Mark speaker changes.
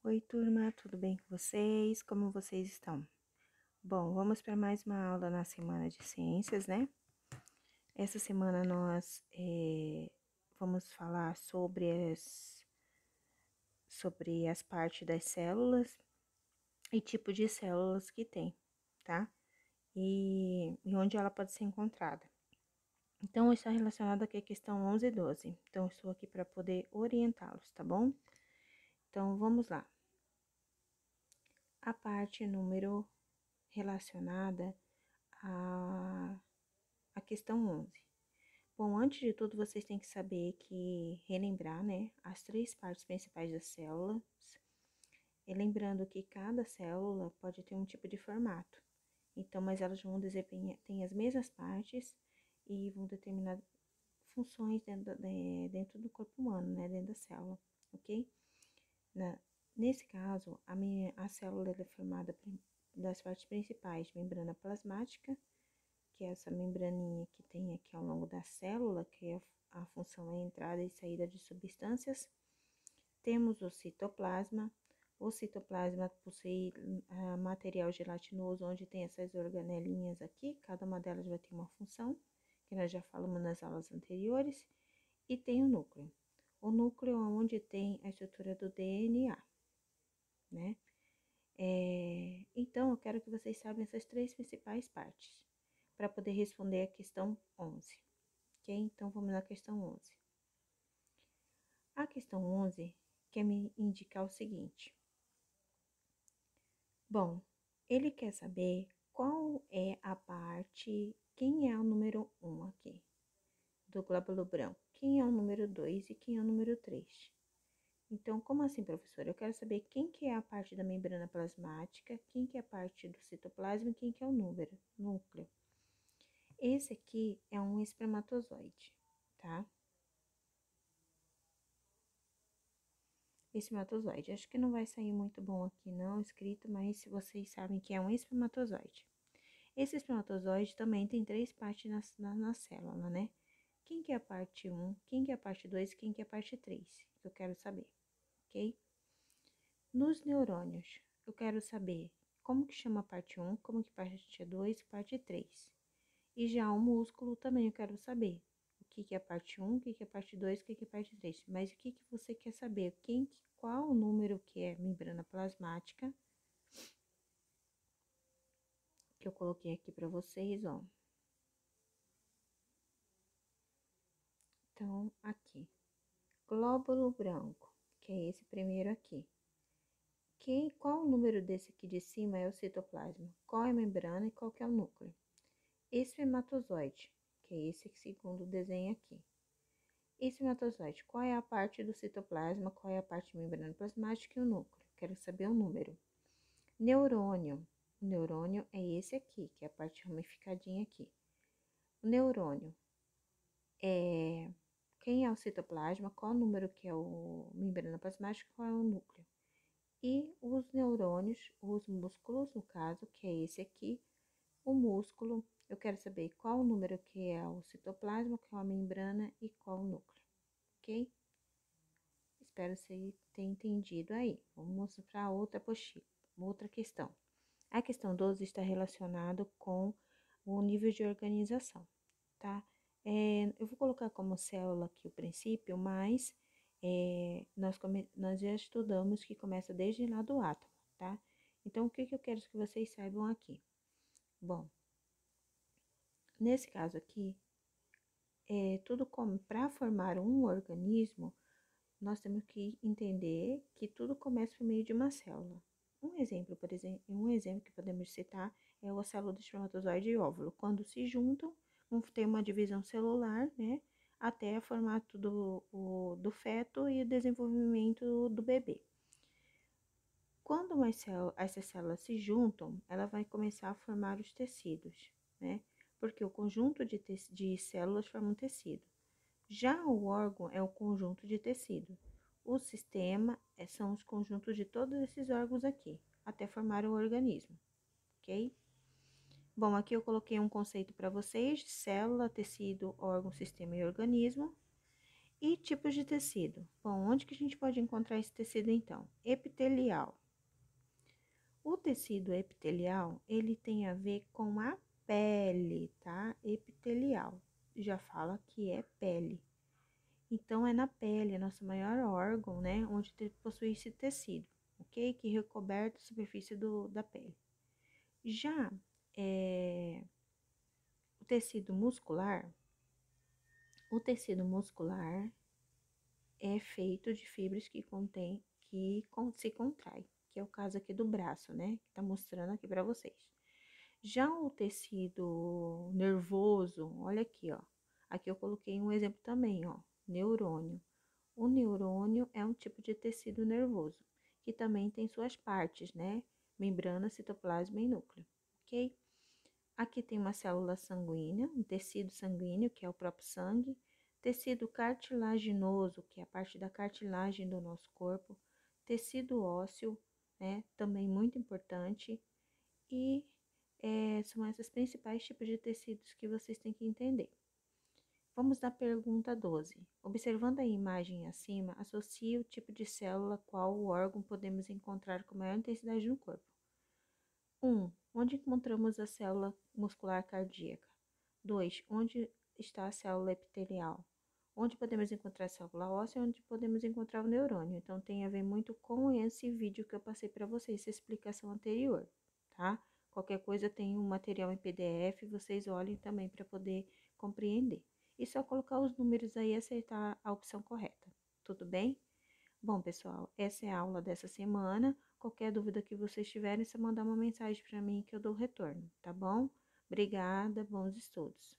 Speaker 1: Oi, turma, tudo bem com vocês? Como vocês estão? Bom, vamos para mais uma aula na semana de ciências, né? Essa semana nós vamos falar sobre as partes das células e tipo de células que tem, tá? E onde ela pode ser encontrada. Então, está relacionado aqui a questão 11 e 12. Então, eu estou aqui para poder orientá-los, tá bom? Então, vamos lá. A parte número relacionada a questão 11. Bom, antes de tudo, vocês têm que saber relembrar, né, as três partes principais das células, e lembrando que cada célula pode ter um tipo de formato. Então, mas elas vão desempenhar, têm as mesmas partes e vão determinar funções dentro do corpo humano, né, dentro da célula, ok? Nesse caso, a célula é formada das partes principais, membrana plasmática, que é essa membraninha que tem aqui ao longo da célula, que é a função é entrada e saída de substâncias. Temos o citoplasma. O citoplasma possui material gelatinoso, onde tem essas organelinhas aqui, cada uma delas vai ter uma função, que nós já falamos nas aulas anteriores, e tem o núcleo. O núcleo é onde tem a estrutura do DNA, né? Então, eu quero que vocês saibam essas três principais partes, para poder responder a questão 11, ok? Então, vamos na questão 11. A questão 11 quer me indicar o seguinte. Bom, ele quer saber qual é a parte, quem é o número 1 aqui, do glóbulo branco, quem é o número 2 e quem é o número 3. Então, como assim, professora? Eu quero saber quem que é a parte da membrana plasmática, quem que é a parte do citoplasma e quem que é o núcleo. Esse aqui é um espermatozoide, tá? Espermatozoide. Acho que não vai sair muito bom aqui não escrito, mas vocês sabem que é um espermatozoide. Esse espermatozoide também tem três partes na célula, né? Quem que é a parte 1, quem que é a parte 2 e quem que é a parte 3, que eu quero saber, ok? Nos neurônios, eu quero saber como que chama a parte 1, como que parte 2 e parte 3. E já o músculo também eu quero saber o que que é a parte 1, o que que é a parte 2, o que que é a parte 3. Mas o que que você quer saber? Qual o número que é membrana plasmática? Que eu coloquei aqui para vocês, ó. Então, aqui. Glóbulo branco, que é esse primeiro aqui. Qual o número desse aqui de cima é o citoplasma? Qual é a membrana e qual que é o núcleo? Espermatozoide, que é esse segundo desenho aqui. Espermatozoide, qual é a parte do citoplasma, qual é a parte membrana plasmática e o núcleo? Quero saber o número. Neurônio, o neurônio é esse aqui, que é a parte ramificadinha aqui. O neurônio quem é o citoplasma, qual o número que é o membrana plasmática, qual é o núcleo. E os neurônios, os músculos, no caso, que é esse aqui, o músculo, eu quero saber qual o número que é o citoplasma, qual a membrana e qual o núcleo, ok? Espero que você tenha entendido aí. Vamos para outra questão. A questão 12 está relacionada com o nível de organização, tá? Eu vou colocar como célula aqui o princípio, mas nós já estudamos que começa desde lá do átomo, tá? Então, o que eu quero que vocês saibam aqui? Bom, nesse caso aqui, tudo como para formar um organismo, nós temos que entender que tudo começa por meio de uma célula. Um exemplo que podemos citar é a célula do espermatozoide e óvulo. Quando se juntam, vão ter uma divisão celular, né? Até o formato do feto e o desenvolvimento do bebê. Quando essas células se juntam, ela vai começar a formar os tecidos, né? Porque o conjunto de células forma um tecido. Já o órgão é o conjunto de tecido. O sistema são os conjuntos de todos esses órgãos aqui, até formar o organismo, ok? Bom, aqui eu coloquei um conceito para vocês de célula, tecido, órgão, sistema e organismo. E tipos de tecido? Bom, onde que a gente pode encontrar esse tecido então? Epitelial. O tecido epitelial, ele tem a ver com a pele, tá? Epitelial. Já fala que é pele. Então, é na pele, é nosso maior órgão, né? Onde possui esse tecido, ok? Que recoberta a superfície da pele. Já o tecido muscular é feito de fibras se contrai, que é o caso aqui do braço, né? Que tá mostrando aqui para vocês. Já o tecido nervoso, olha aqui, ó. Aqui eu coloquei um exemplo também, ó, neurônio. O neurônio é um tipo de tecido nervoso, que também tem suas partes, né? Membrana, citoplasma e núcleo, ok? Aqui tem uma célula sanguínea, um tecido sanguíneo, que é o próprio sangue, tecido cartilaginoso, que é a parte da cartilagem do nosso corpo, tecido ósseo, né? Também muito importante, e são esses principais tipos de tecidos que vocês têm que entender. Vamos à pergunta 12. Observando a imagem acima, associe o tipo de célula qual o órgão podemos encontrar com maior intensidade no corpo. 1. Onde encontramos a célula muscular cardíaca? 2. Onde está a célula epitelial? Onde podemos encontrar a célula óssea? Onde podemos encontrar o neurônio? Então, tem a ver muito com esse vídeo que eu passei para vocês, essa explicação anterior, tá? Qualquer coisa tem um material em PDF, vocês olhem também para poder compreender. E só colocar os números aí e acertar a opção correta, tudo bem? Bom, pessoal, essa é a aula dessa semana. Qualquer dúvida que vocês tiverem, é só mandar uma mensagem para mim que eu dou retorno, tá bom? Obrigada, bons estudos.